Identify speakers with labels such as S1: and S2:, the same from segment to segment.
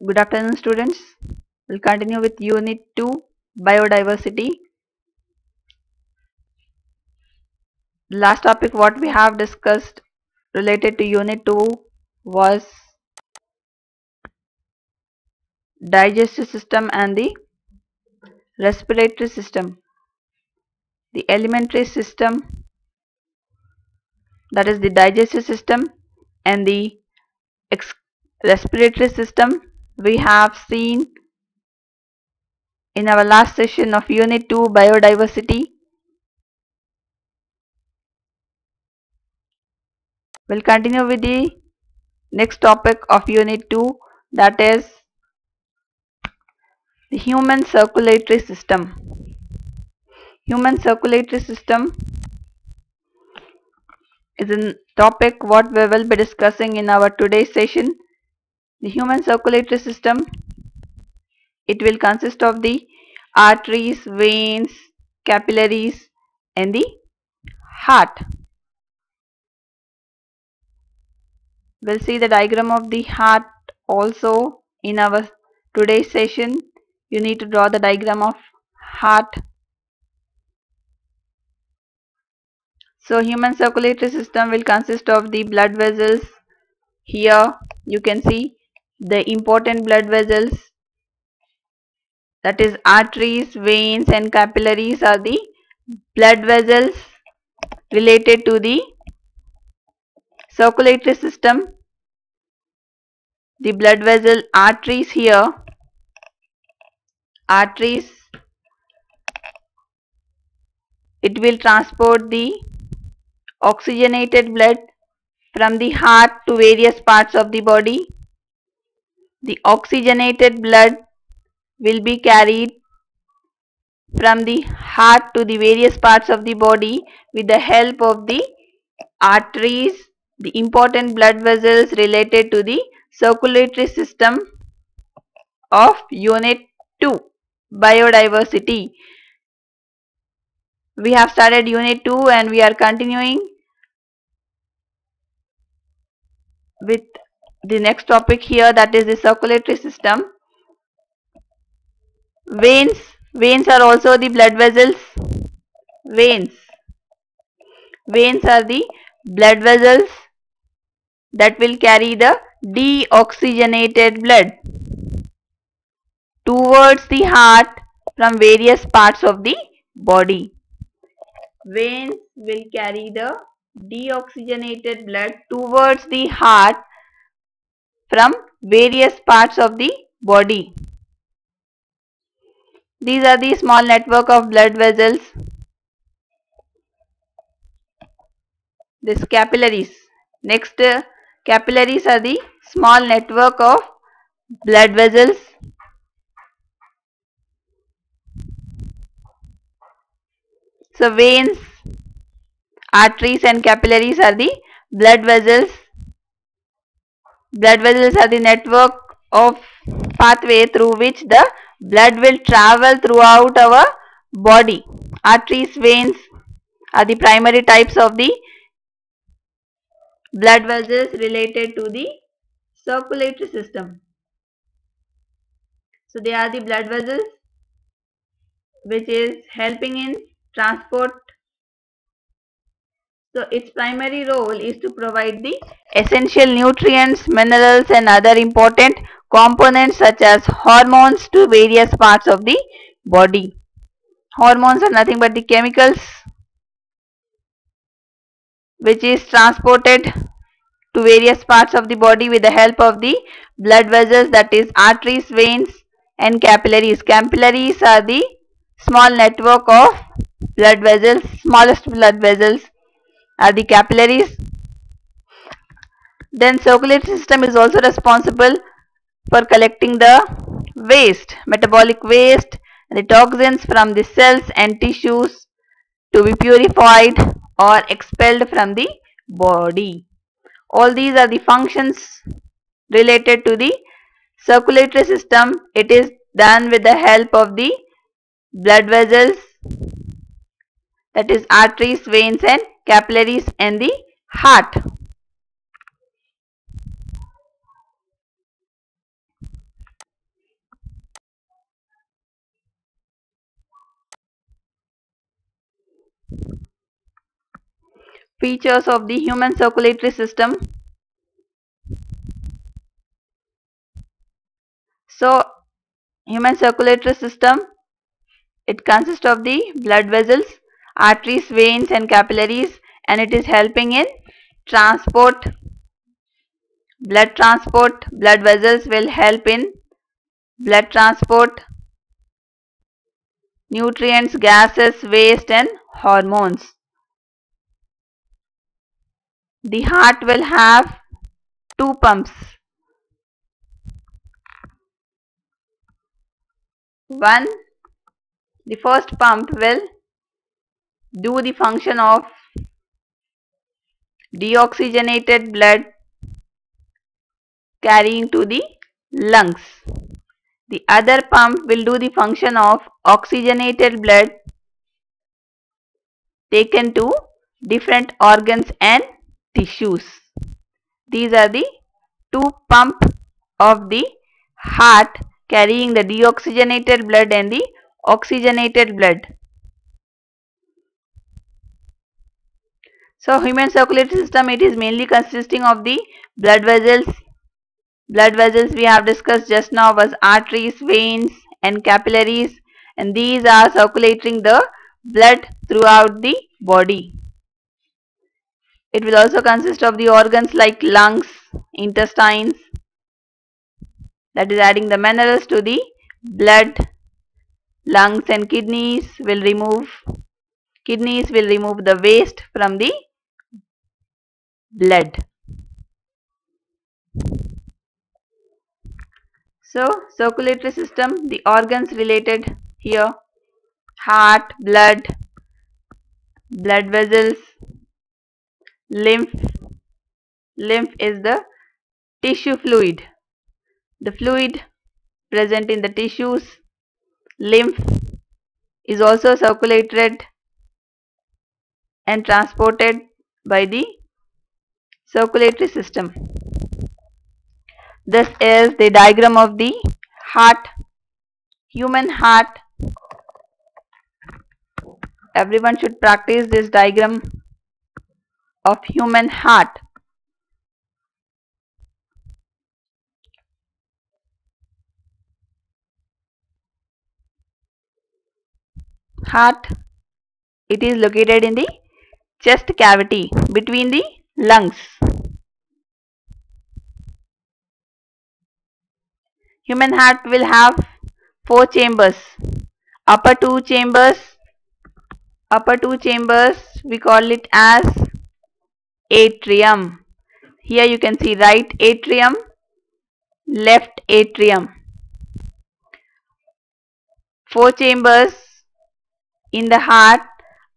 S1: Good afternoon, students. We'll continue with Unit 2, Biodiversity. The last topic what we have discussed related to Unit 2 was digestive system and the respiratory system. The alimentary system, that is the digestive system, and the respiratory system we have seen in our last session of Unit 2, Biodiversity. We'll continue with the next topic of Unit 2, that is the human circulatory system. Human circulatory system is a topic what we will be discussing in our today's session. The human circulatory system, it will consist of the arteries, veins, capillaries and the heart. We'll see the diagram of the heart also in our today's session. You need to draw the diagram of heart. So human circulatory system will consist of the blood vessels. Here you can see the important blood vessels, that is arteries, veins and capillaries are the blood vessels related to the circulatory system. The blood vessel arteries here, arteries, it will transport the oxygenated blood from the heart to various parts of the body. The oxygenated blood will be carried from the heart to the various parts of the body with the help of the arteries, the important blood vessels related to the circulatory system of Unit 2, Biodiversity. We have started Unit 2 and we are continuing with the next topic here, that is the circulatory system. Veins. Veins are also the blood vessels. Veins. Veins are the blood vessels that will carry the deoxygenated blood towards the heart from various parts of the body. Veins will carry the deoxygenated blood towards the heart from various parts of the body. These are the small network of blood vessels. This capillaries. Next, capillaries are the small network of blood vessels. So veins, arteries and capillaries are the blood vessels. Blood vessels are the network of pathway through which the blood will travel throughout our body. Arteries, veins are the primary types of the blood vessels related to the circulatory system. So they are the blood vessels which is helping in transport. So its primary role is to provide the essential nutrients, minerals and other important components such as hormones to various parts of the body. Hormones are nothing but the chemicals which is transported to various parts of the body with the help of the blood vessels, that is arteries, veins and capillaries. Capillaries are the small network of blood vessels. Smallest blood vessels are the capillaries. Then circulatory system is also responsible for collecting the waste, metabolic waste and the toxins from the cells and tissues to be purified or expelled from the body. All these are the functions related to the circulatory system. It is done with the help of the blood vessels, that is arteries, veins and capillaries and the heart. features of the human circulatory system. So, human circulatory system, it consists of the blood vessels, arteries, veins and capillaries, and it is helping in transport, blood transport. Blood vessels will help in blood transport, nutrients, gases, waste and hormones. The heart will have two pumps. One, the first pump will do the function of deoxygenated blood carrying to the lungs. The other pump will do the function of oxygenated blood taken to different organs and tissues. These are the two pumps of the heart carrying the deoxygenated blood and the oxygenated blood. So, human circulatory system, it is mainly consisting of the blood vessels. Blood vessels we have discussed just now was arteries, veins and capillaries, and these are circulating the blood throughout the body. It will also consist of the organs like lungs, intestines, that is adding the minerals to the blood. Lungs and kidneys will remove the waste from the blood. So, circulatory system, the organs related here: heart, blood vessels, lymph. Lymph is the tissue fluid, the fluid present in the tissues. Lymph is also circulated and transported by the circulatory system. This is the diagram of the heart, human heart. Everyone should practice this diagram of human heart. Heart, it is located in the chest cavity between the lungs. Human heart will have 4 chambers. Upper two chambers we call it as atrium. Here you can see right atrium, left atrium. 4 chambers in the heart,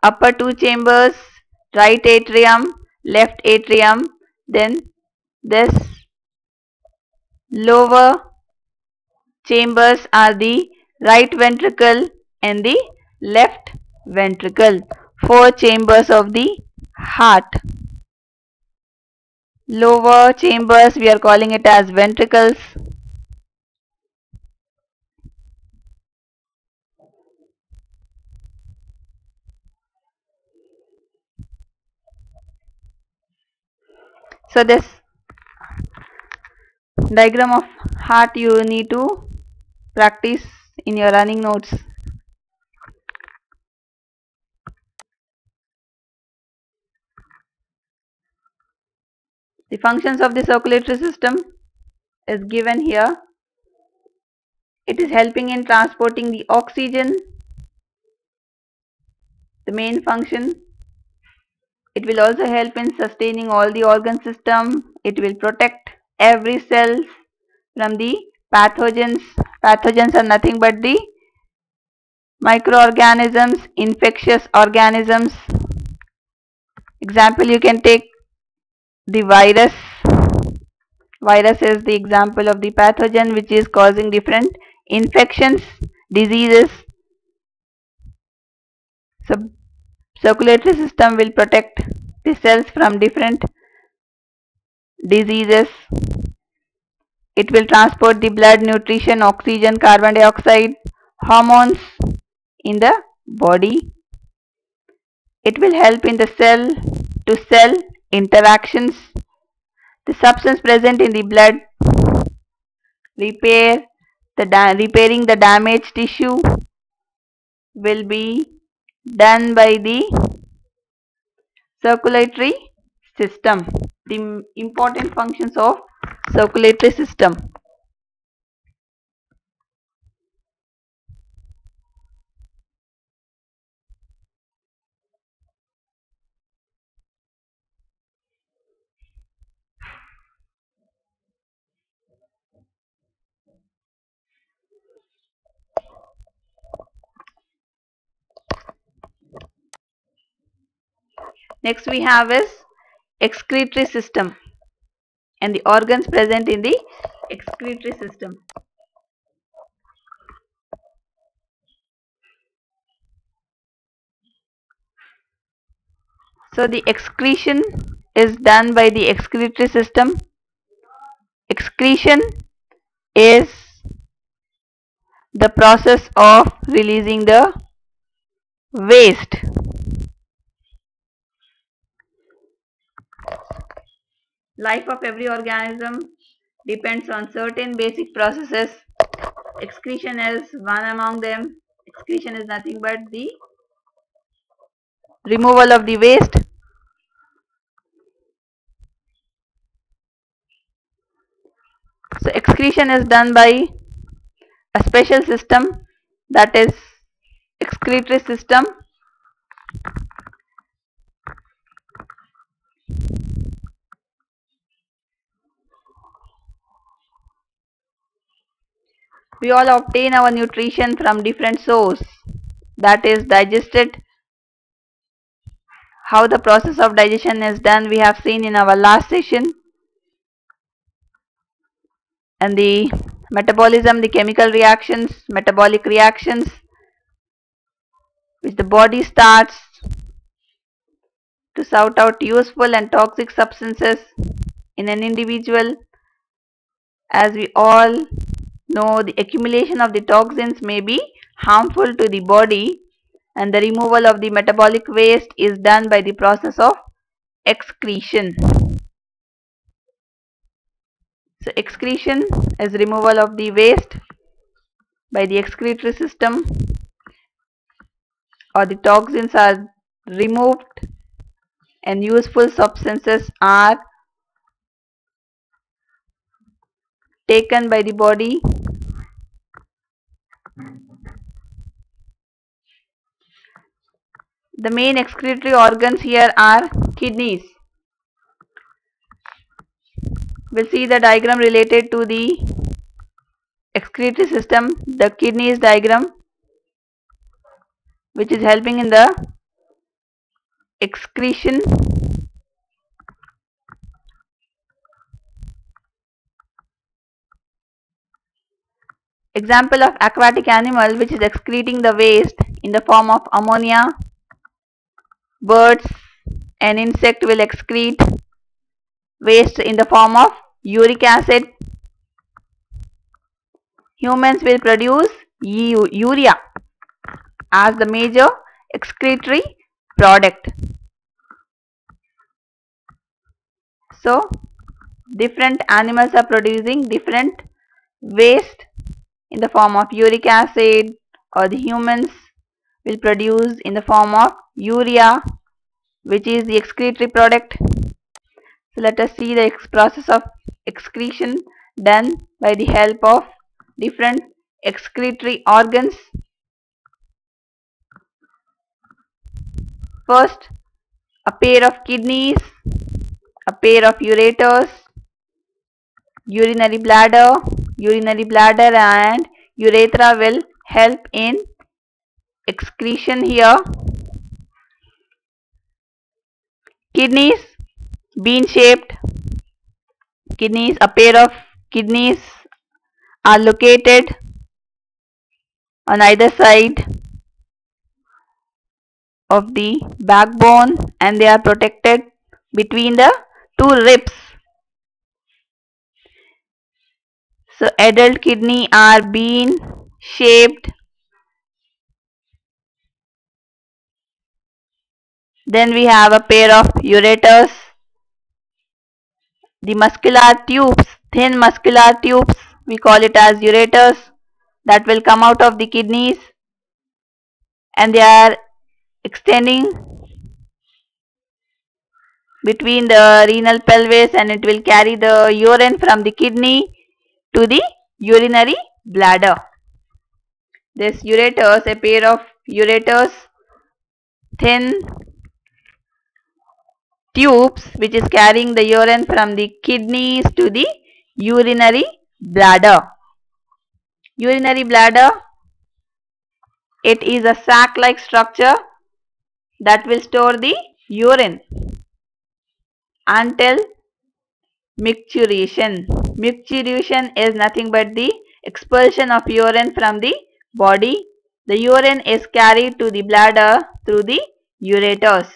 S1: upper 2 chambers, right atrium, left atrium. Then this lower chambers are the right ventricle and the left ventricle. 4 chambers of the heart. Lower chambers we are calling it as ventricles. So this diagram of heart you need to practice in your running notes. The functions of the circulatory system is given here. It is helping in transporting the oxygen, the main function. It will also help in sustaining all the organ system. It will protect every cell from the pathogens. Pathogens are nothing but the microorganisms, infectious organisms. Example, you can take the virus. Virus is the example of the pathogen which is causing different infections, diseases. So, circulatory system will protect the cells from different diseases. It will transport the blood, nutrition, oxygen, carbon dioxide, hormones in the body. It will help in the cell to cell interactions. The substance present in the blood repairing the damaged tissue will be done by the circulatory system. The important functions of circulatory system. Next we have is excretory system and the organs present in the excretory system. So the excretion is done by the excretory system. Excretion is the process of releasing the waste. Life of every organism depends on certain basic processes. Excretion is one among them. Excretion is nothing but the removal of the waste. So excretion is done by a special system, that is excretory system. We all obtain our nutrition from different sources, that is digested. How the process of digestion is done we have seen in our last session. And the metabolism, the chemical reactions, metabolic reactions which the body starts to sort out useful and toxic substances in an individual. As we all know, the accumulation of the toxins may be harmful to the body, and the removal of the metabolic waste is done by the process of excretion. So excretion is removal of the waste by the excretory system, or the toxins are removed and useful substances are taken by the body. The main excretory organs here are kidneys. We'll see the diagram related to the excretory system, the kidneys diagram, which is helping in the excretion. Example of aquatic animal which is excreting the waste in the form of ammonia. Birds and insect will excrete waste in the form of uric acid. Humans will produce urea as the major excretory product. So different animals are producing different waste in the form of uric acid, or the humans will produce in the form of urea, which is the excretory product. So let us see the process of excretion done by the help of different excretory organs. First, a pair of kidneys, a pair of ureters, urinary bladder and urethra will help in excretion here. Kidneys, bean shaped kidneys, a pair of kidneys are located on either side of the backbone and they are protected between the two ribs. So adult kidney are bean shaped. Then we have a pair of ureters. The muscular tubes, thin muscular tubes, we call it as ureters, that will come out of the kidneys, and they are extending between the renal pelvis, and it will carry the urine from the kidney to the urinary bladder. This ureters, a pair of ureters, thin tubes which is carrying the urine from the kidneys to the urinary bladder. Urinary bladder, it is a sac-like structure that will store the urine until micturition. Micturition is nothing but the expulsion of urine from the body. The urine is carried to the bladder through the ureters.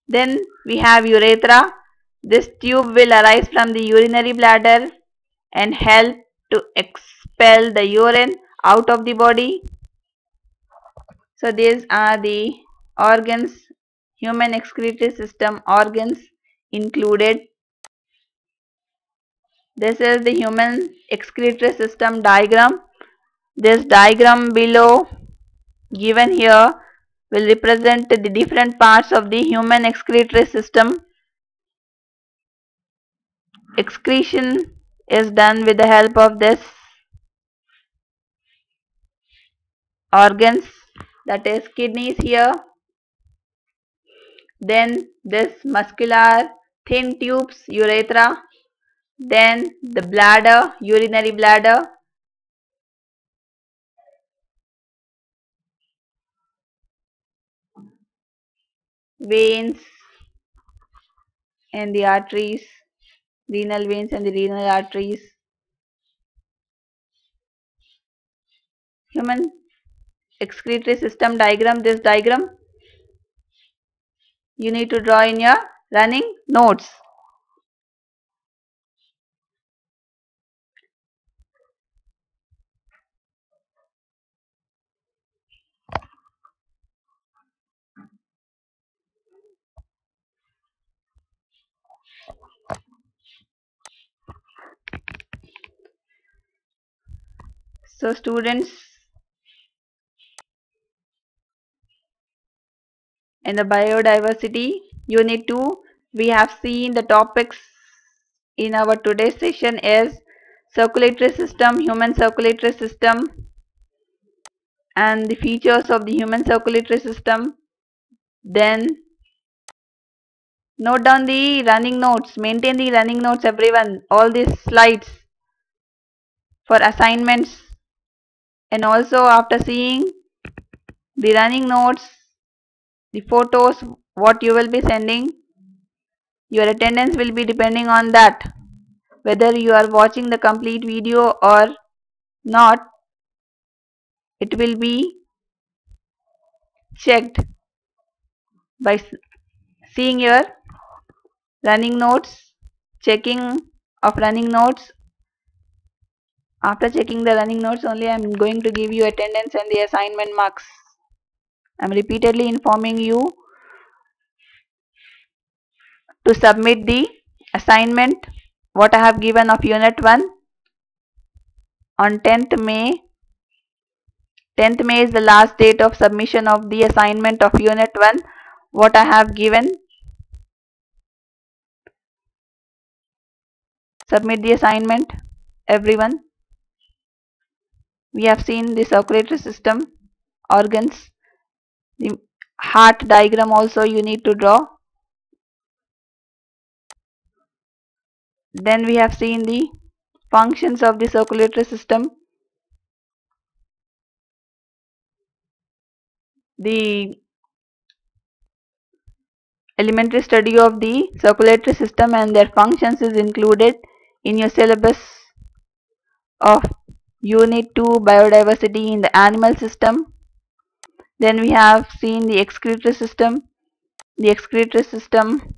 S1: Then we have urethra. This tube will arise from the urinary bladder and help to expel the urine out of the body. So these are the organs, human excretory system organs included. This is the human excretory system diagram. This diagram below given here will represent the different parts of the human excretory system. Excretion is done with the help of this organs, that is kidneys here. Then this muscular thin tubes, urethra. Then the bladder, urinary bladder. Veins and the arteries, renal veins and the renal arteries. Human excretory system diagram, this diagram you need to draw in your running notes. So students, in the biodiversity unit 2, we have seen the topics in our today's session is circulatory system, human circulatory system, and the features of the human circulatory system. Then note down the running notes, maintain the running notes everyone, all these slides for assignments, and also after seeing the running notes, the photos what you will be sending, your attendance will be depending on that, whether you are watching the complete video or not. It will be checked by seeing your running notes, checking of running notes. After checking the running notes only, I am going to give you attendance and the assignment marks. I am repeatedly informing you to submit the assignment what I have given of unit 1 on 10th May. 10th May is the last date of submission of the assignment of unit 1 what I have given. Submit the assignment everyone. We have seen the circulatory system organs, the heart diagram also you need to draw. Then we have seen the functions of the circulatory system, the elementary study of the circulatory system and their functions is included in your syllabus of unit 2 biodiversity in the animal system. Then we have seen the excretory system. The excretory system,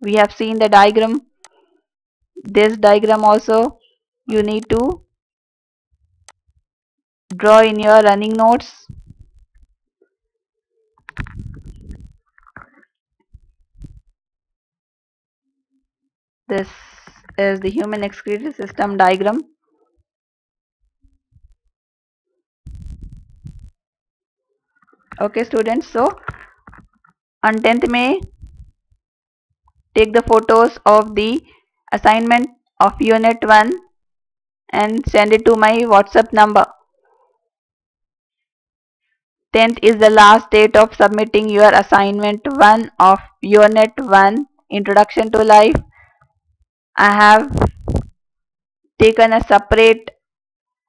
S1: we have seen the diagram. This diagram also you need to draw in your running notes. This is the human excretory system diagram. Okay students, so on 10th May, take the photos of the assignment of unit 1 and send it to my WhatsApp number. 10th is the last date of submitting your assignment 1 of unit 1 Introduction to Life. I have taken a separate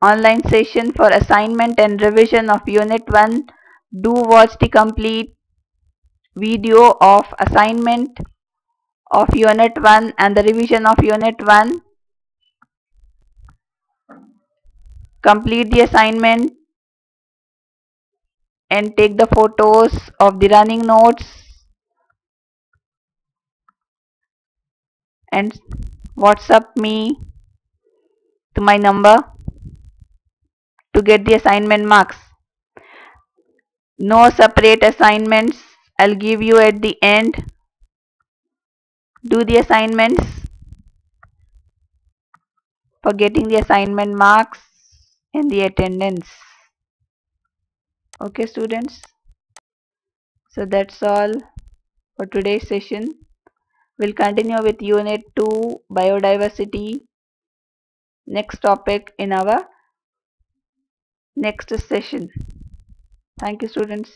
S1: online session for assignment and revision of unit 1. Do watch the complete video of assignment of unit 1 and the revision of unit 1. Complete the assignment and take the photos of the running notes and WhatsApp me to my number to get the assignment marks. No separate assignments. I'll give you at the end. Do the assignments for getting the assignment marks and the attendance. Okay students, so that's all for today's session. We'll continue with unit 2 biodiversity next topic in our next session. Thank you students.